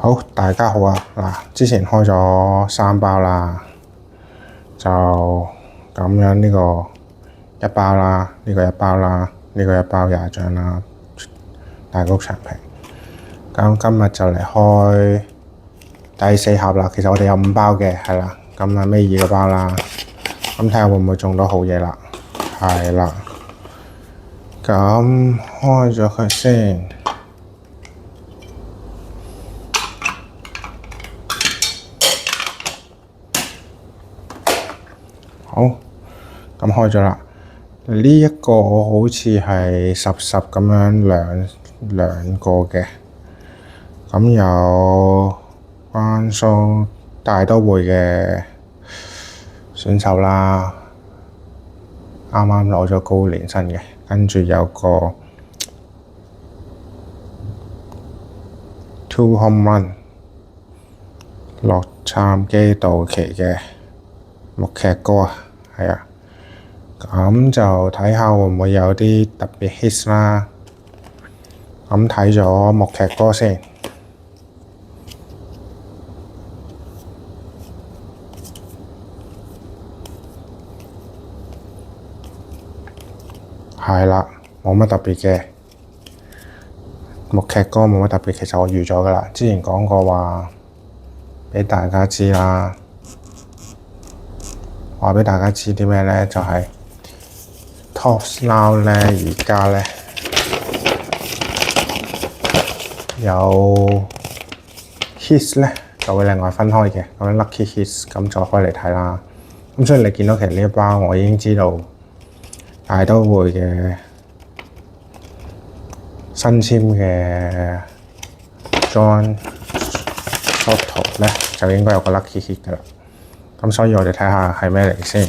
好，大家好啊！嗱，之前開咗3包啦，就咁樣呢個1包啦，呢個1包啦，呢個1包廿張啦，大谷翔平。咁今日就嚟開第4盒啦。其實我哋有5包嘅，係啦。咁啊尾二個包啦，咁睇下會唔會中到好嘢啦？係啦。咁開咗佢先。好，咁開咗啦。呢一個好似係10咁樣兩個嘅，咁有關蘇大都會嘅選手啦，啱啱攞咗高年薪嘅，跟住有個 2 home run 洛杉磯道奇嘅木劇哥啊，係啊，咁就睇下會唔會有啲特別 hits 啦。咁睇咗木劇哥先，係啦，冇乜特別嘅。木劇哥冇乜特別，其實我預咗㗎啦，之前講過話畀大家知啦。話畀大家知啲咩咧？就係 Topps Now 咧，而家咧有 hits 咧就會另外分開嘅，咁樣 lucky hits 咁就開嚟睇啦。咁所以你見到其實呢一包我已經知道大都會嘅新簽嘅 John Soto 咧就應該有個 lucky hit 㗎啦。咁所以我哋睇下係咩嚟先。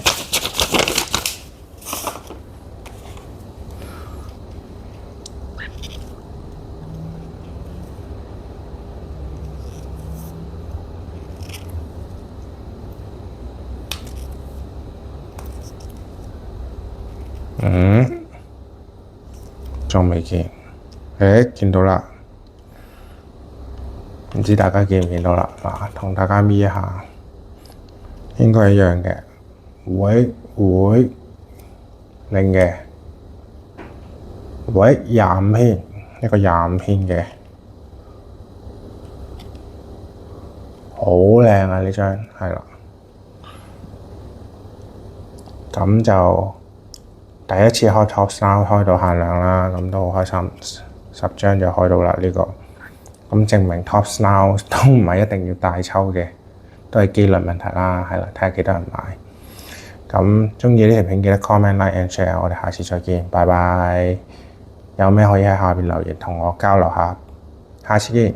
仲未見，見到啦，唔知大家見唔見到啦？嗱，同大家搣一下，應該一樣嘅，會零嘅，25篇，一個25篇嘅，好靚啊！呢張係啦，咁就第一次開 Topps Now 開到限量啦，咁都好開心，10張就開到啦呢個。咁證明 Topps Now 都唔係一定要大抽嘅，都係機率問題啦，係啦，睇下幾多人買。咁鍾意呢條片記得 comment、like and share， 我哋下次再見，拜拜。有咩可以喺下邊留言同我交流下，下次見。